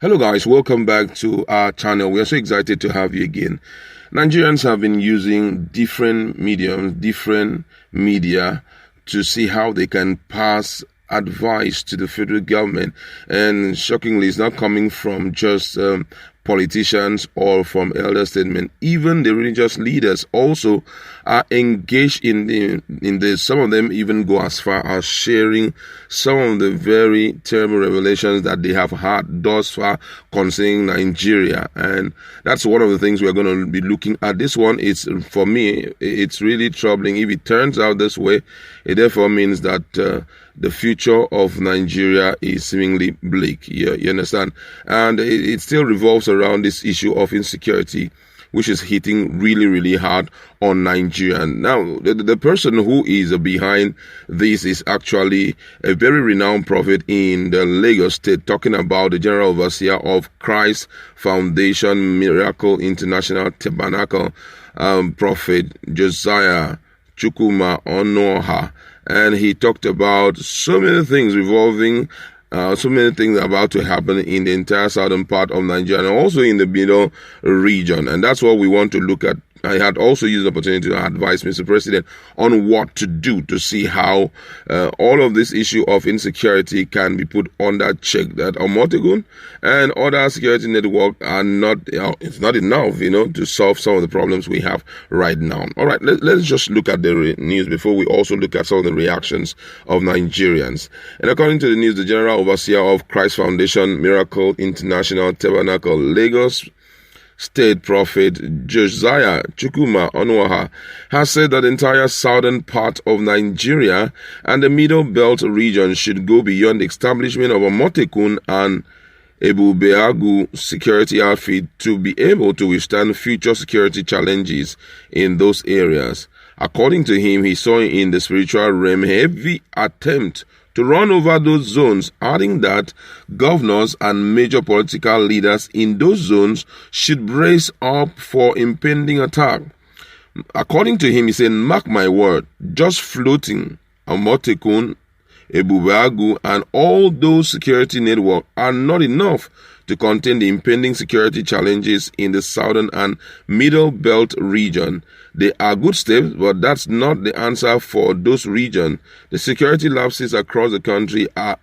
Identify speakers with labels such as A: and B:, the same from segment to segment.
A: Hello guys, welcome back to our channel. We are so excited to have you again. Nigerians have been using different mediums, different media to see how they can pass advice to the federal government, and shockingly it's not coming from just politicians or from elder statesmen. Even the religious leaders also are engaged in the some of them even go as far as sharing some of the very terrible revelations that they have had thus far concerning Nigeria. And that's one of the things we're going to be looking at. This one is, for me, it's really troubling. If it turns out this way, it therefore means that the future of Nigeria is seemingly bleak. You understand? And it still revolves around this issue of insecurity, which is hitting really, really hard on Nigeria. Now, the person who is behind this is actually a very renowned prophet in the Lagos state, talking about the general overseer of Christ Foundation Miracle International Tabernacle, Prophet Josiah Chukwuma Onoha. And he talked about so many things revolving, so many things about to happen in the entire southern part of Nigeria and also in the middle region. And that's what we want to look at. I had also used the opportunity to advise Mr. President on what to do to see how all of this issue of insecurity can be put under check. That Amotekun and other security network are not, it's not enough, to solve some of the problems we have right now. All right, let's just look at the news before we also look at some of the reactions of Nigerians. And according to the news, the General Overseer of Christ Foundation Miracle International Tabernacle, Lagos State Prophet Josiah Chukwuma Onoha has said that the entire southern part of Nigeria and the Middle Belt region should go beyond the establishment of Amotekun and Ebubeagu security outfit to be able to withstand future security challenges in those areas. According to him, he saw in the spiritual realm heavy attempt to run over those zones, adding that governors and major political leaders in those zones should brace up for impending attack. According to him, he said, mark my word, just floating Amotekun, Ebubeagu, and all those security networks are not enough to contain the impending security challenges in the southern and middle belt region. They are good steps, but that's not the answer for those regions. The security lapses across the country are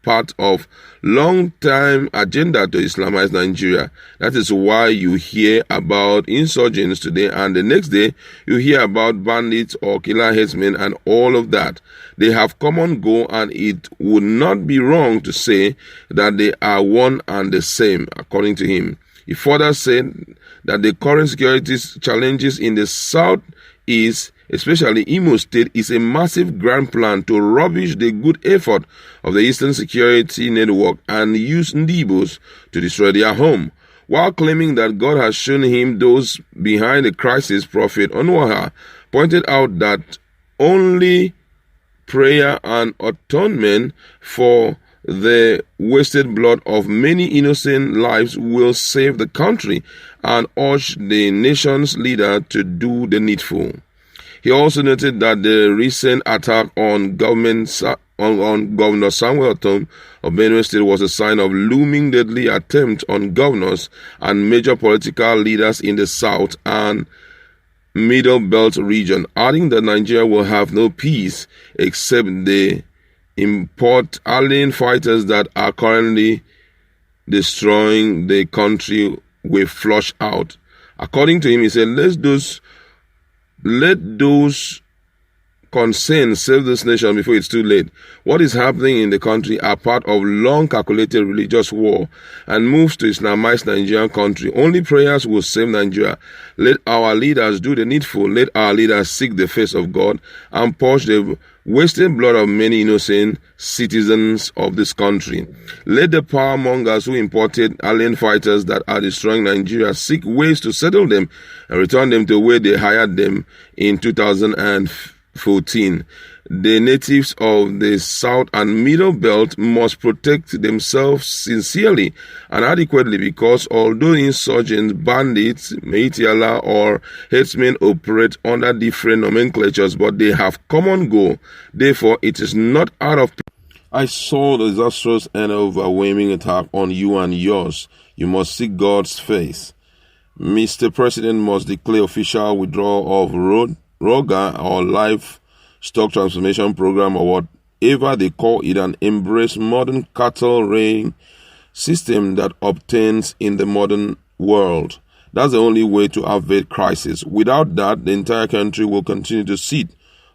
A: part of long-time agenda to Islamize Nigeria. That is why you hear about insurgents today, and the next day you hear about bandits or killer headsmen and all of that. They have come and go, and it would not be wrong to say that they are one and the same, according to him. He further said that the current security challenges in the southeast, especially Imo State, is a massive grand plan to rubbish the good effort of the Eastern Security Network and use Ndibos to destroy their home. While claiming that God has shown him those behind the crisis, Prophet Onoha pointed out that only prayer and atonement for the wasted blood of many innocent lives will save the country, and urged the nation's leader to do the needful. He also noted that the recent attack on Governor Samuel Tom of Benue State was a sign of looming deadly attempt on governors and major political leaders in the south and middle belt region, adding that Nigeria will have no peace except the import alien fighters that are currently destroying the country will flush out. According to him, he said, let those concerned save this nation before it's too late. What is happening in the country are part of long calculated religious war and moves to Islamize Nigerian country. Only prayers will save Nigeria. Let our leaders do the needful. Let our leaders seek the face of God and purge the wasted blood of many innocent citizens of this country. Let the power mongers who imported alien fighters that are destroying Nigeria seek ways to settle them and return them to where they hired them in 2014. The natives of the South and Middle Belt must protect themselves sincerely and adequately, because although insurgents, bandits, Meitiala, or headsmen operate under different nomenclatures, but they have common goal. Therefore, it is not out of I saw the disastrous and overwhelming attack on you and yours. You must seek God's face. Mr. President must declare official withdrawal of ROGA or Livestock Transformation Program or whatever they call it, and embrace modern cattle rearing system that obtains in the modern world. That's the only way to avert crisis. Without that, the entire country will continue to sit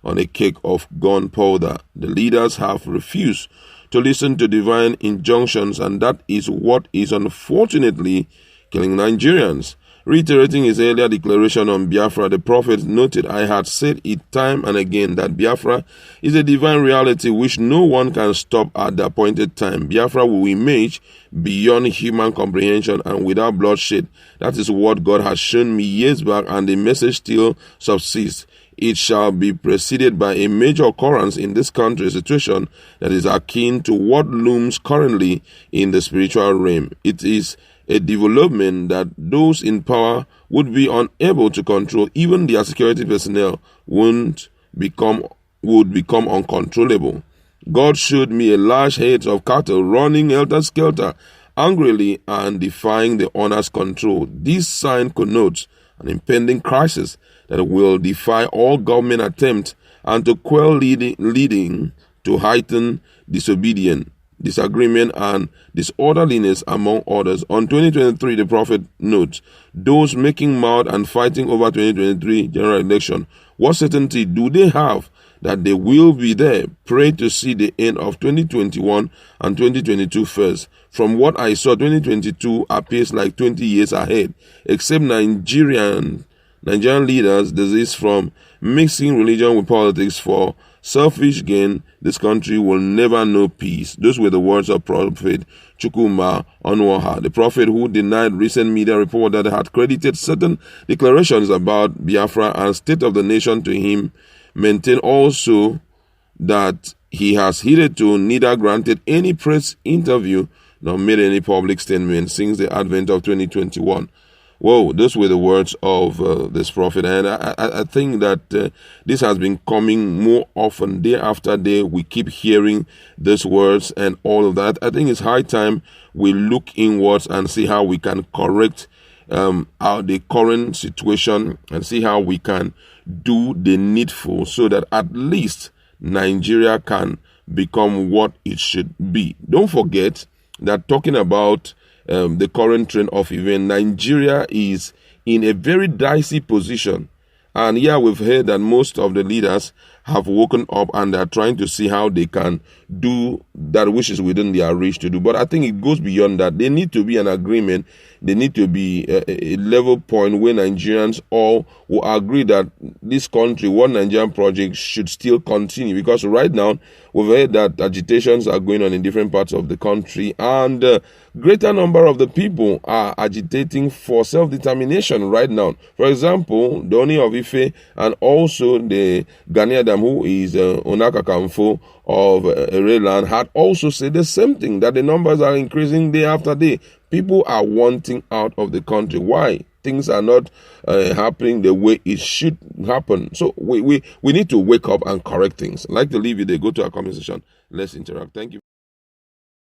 A: on a cake of gunpowder. The leaders have refused to listen to divine injunctions, and that is what is unfortunately killing Nigerians. Reiterating his earlier declaration on Biafra, the prophet noted, "I had said it time and again that Biafra is a divine reality which no one can stop at the appointed time. Biafra will emerge beyond human comprehension and without bloodshed. That is what God has shown me years back, and the message still subsists. It shall be preceded by a major occurrence in this country, a situation that is akin to what looms currently in the spiritual realm. It is a development that those in power would be unable to control. Even their security personnel would become uncontrollable. God showed me a large herd of cattle running helter-skelter, angrily and defying the owner's control. This sign connotes an impending crisis that will defy all government attempts and to quell, leading to heightened disobedience, disagreement, and disorderliness among others." On 2023, the prophet notes, "Those making mad and fighting over 2023 general election, what certainty do they have that they will be there? Pray to see the end of 2021 and 2022 first. From what I saw, 2022 appears like 20 years ahead. Except Nigerian leaders desist from mixing religion with politics for selfish gain, this country will never know peace." Those were the words of Prophet Chukwuma Onwoha, the prophet who denied recent media report that had credited certain declarations about Biafra and state of the nation to him. Maintained also that he has hitherto neither granted any press interview nor made any public statement since the advent of 2021. Whoa, those were the words of this prophet. And I think that this has been coming more often, day after day. We keep hearing these words and all of that. I think it's high time we look inwards and see how we can correct the current situation and see how we can do the needful so that at least Nigeria can become what it should be. Don't forget that talking about the current trend of event, Nigeria is in a very dicey position. And yeah, we've heard that most of the leaders have woken up and are trying to see how they can do that which is within their reach to do. But I think it goes beyond that. There need to be an agreement. There need to be a level point where Nigerians all will agree that this country, one Nigerian project, should still continue. Because right now, we've heard that agitations are going on in different parts of the country, and greater number of the people are agitating for self-determination right now. For example, the Oni of Ife and also the Ghanaian who is Onaka Kamfo of Ereland had also said the same thing, that the numbers are increasing day after day. People are wanting out of the country. Why? Things are not happening the way it should happen. So we need to wake up and correct things. I'd like to leave you there. Go to our comment section. Let's interact. Thank you.